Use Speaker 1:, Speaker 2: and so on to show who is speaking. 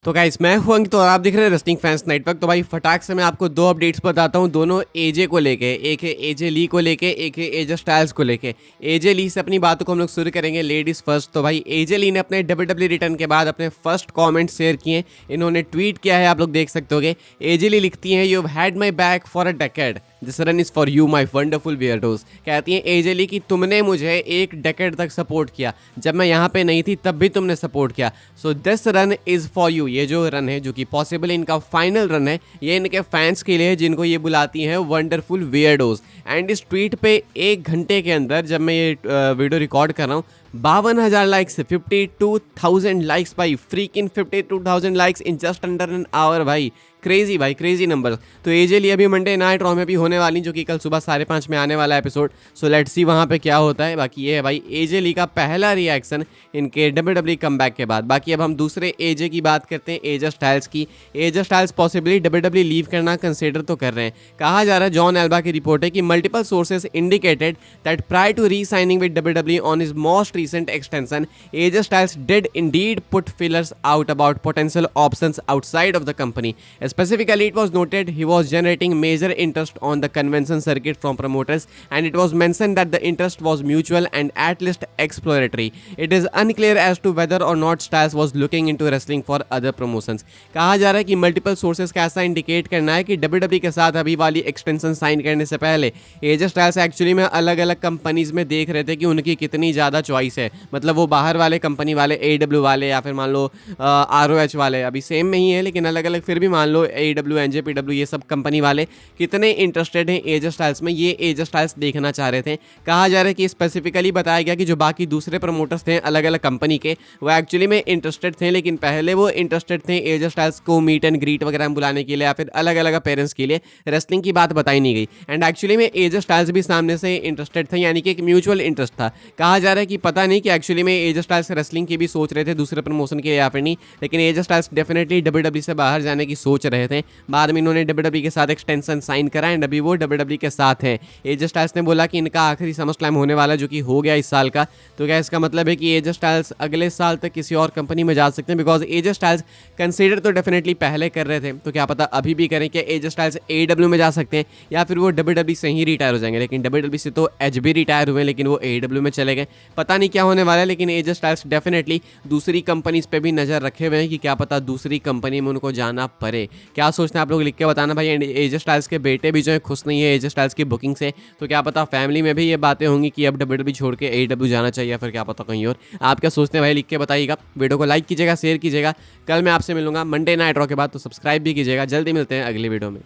Speaker 1: तो गाइस मैं हूं अंकित और आप देख रहे हैं रेसलिंग फैंस नेटवर्क। तो भाई फटाक से मैं आपको दो अपडेट्स बताता हूं, दोनों एजे को लेके, एक है एजे ली को लेके, एक है एजे स्टाइल्स को लेके। एजे ली से अपनी बातों को हम लोग शुरू करेंगे, लेडीज फर्स्ट। तो भाई एजे ली ने अपने डब्ल्यूडब्ल्यू रिटर्न के बाद अपने फर्स्ट कमेंट शेयर किए। इन्होंने ट्वीट किया है, आप लोग देख सकते होगे। एजे ली लिखती हैं, you have had my back for a decade, this run is for you my wonderful weirdos. कहती हैं एजे ली कि तुमने मुझे एक डेकेड तक सपोर्ट किया, जब मैं यहाँ पे नहीं थी तब भी तुमने सपोर्ट किया, so this run is for you. ये जो रन है, जो कि पॉसिबल इनका फाइनल रन है, ये इनके फैंस के लिए जिनको ये बुलाती हैं वंडरफुल वियर्डोज। एंड इस ट्वीट पे 1 घंटे के अंदर, जब मैं ये वीडियो रिकॉर्ड कर रहा हूँ, 52,000 लाइक्स, 52,000 लाइक्स भाई, फ्रीकिन 52,000 likes in just under an hour भाई। क्रेजी भाई, क्रेजी नंबर। तो एजे ली अभी मंडे नाइट रॉ में भी होने वाली, जो कि कल सुबह 5:30 में आने वाला एपिसोड। सो लेट्स सी वहाँ पे क्या होता है। बाकी ये है भाई एजे ली का पहला रिएक्शन इनके डब्ल्यूडब्ल्यू कमबैक के बाद। बाकी अब हम दूसरे एजे की बात करते हैं, एजे स्टाइल्स की। AJ Styles possibly WW leave करना कंसिडर तो कर रहे हैं। कहा जा रहा है, जॉन एल्बा की रिपोर्ट है कि multiple sources indicated that prior to re signing with WW on his most recent extension, AJ Styles did indeed put feelers out about potential options outside of the company. Specifically, it was noted he was generating major interest on the convention circuit from promoters, and it was mentioned that the interest was mutual and at least exploratory. It is unclear as to whether or not Styles was looking into wrestling for other promotions. कहा जा रहा है कि multiple sources का ऐसा indicate करना है कि WWE के साथ अभी वाली एक्सटेंशन साइन करने से पहले AJ Styles एक्चुअली में अलग अलग कंपनीज में देख रहे थे कि उनकी कितनी ज़्यादा चॉइस है। मतलब वो बाहर वाले कंपनी वाले, AEW वाले या फिर मान लो ROH वाले, अभी सेम में ही है लेकिन अलग अलग, फिर भी मान लो AEW, NJPW, ये सब कंपनी वाले कितने इंटरेस्टेड हैं एजे स्टाइल्स में, ये एजे स्टाइल्स देखना चाह रहे थे। कहा जा रहा है कि स्पेसिफिकली बताया गया कि जो बाकी दूसरे प्रमोटर्स थे अलग अलग कंपनी के, वो एक्चुअली में इंटरेस्टेड थे, लेकिन पहले वो इंटरेस्टेड थे एजे स्टाइल्स को मीट एंड ग्रीट वगैरह में बुलाने के लिए या फिर अलग अलग अपेयरेंस के लिए। रेसलिंग की बात बताई नहीं गई। एंड एक्चुअली में एजे स्टाइल्स भी सामने से इंटरेस्टेड थे, यानी कि एक म्यूचुअल इंटरेस्ट था। कहा जा रहा है कि पता नहीं कि एक्चुअली में एजे स्टाइल्स रेसलिंग की भी सोच रहे थे दूसरे प्रमोशन के या फिर नहीं, लेकिन एजे स्टाइल्स डेफिनेटली डब्ल्यूडब्ल्यू से बाहर जाने की सोच रहे थे। बाद में इन्होंने डब्ल्यूडब्ल्यू के साथ एक्सटेंशन साइन करा एंड अभी वो डब्ल्यूडब्ल्यू के साथ हैं। एजे स्टाइल्स ने बोला कि इनका आखिरी समर स्लैम होने वाला, जो कि हो गया इस साल का। तो क्या इसका मतलब है कि एजे स्टाइल्स अगले साल तक किसी और कंपनी में जा सकते हैं? बिकॉज एजे स्टाइल्स कंसीडर तो डेफिनेटली पहले कर रहे थे, तो क्या पता अभी भी करें कि एजे स्टाइल्स AEW में जा सकते हैं या फिर वो डब्ल्यूडब्ल्यू से ही रिटायर हो जाएंगे। लेकिन डब्ल्यूडब्ल्यू से तो एज भी रिटायर हुए, लेकिन वो AEW में चले गए। पता नहीं क्या होने वाला है, लेकिन एजे स्टाइल्स डेफिनेटली दूसरी कंपनीज पे भी नज़र रखे हुए हैं कि क्या पता दूसरी कंपनी में उनको जाना पड़े। क्या सोचते हैं आप लोग, लिख के बताना भाई। एंड एजे स्टाइल्स के बेटे भी जो है खुश नहीं है एजे स्टाइल्स की बुकिंग से, तो क्या पता फैमिली में भी ये बातें होंगी कि अब डब्ल्यूडब्ल्यू छोड़ के AEW जाना चाहिए या फिर क्या पता कहीं और। आप क्या सोचते हैं भाई, लिख के बताइएगा। वीडियो को लाइक कीजिएगा, शेयर कीजिएगा। कल मैं आपसे मिलूंगा मंडे नाइट रॉ के बाद, तो सब्सक्राइब भी कीजिएगा। जल्दी मिलते हैं अगली वीडियो में।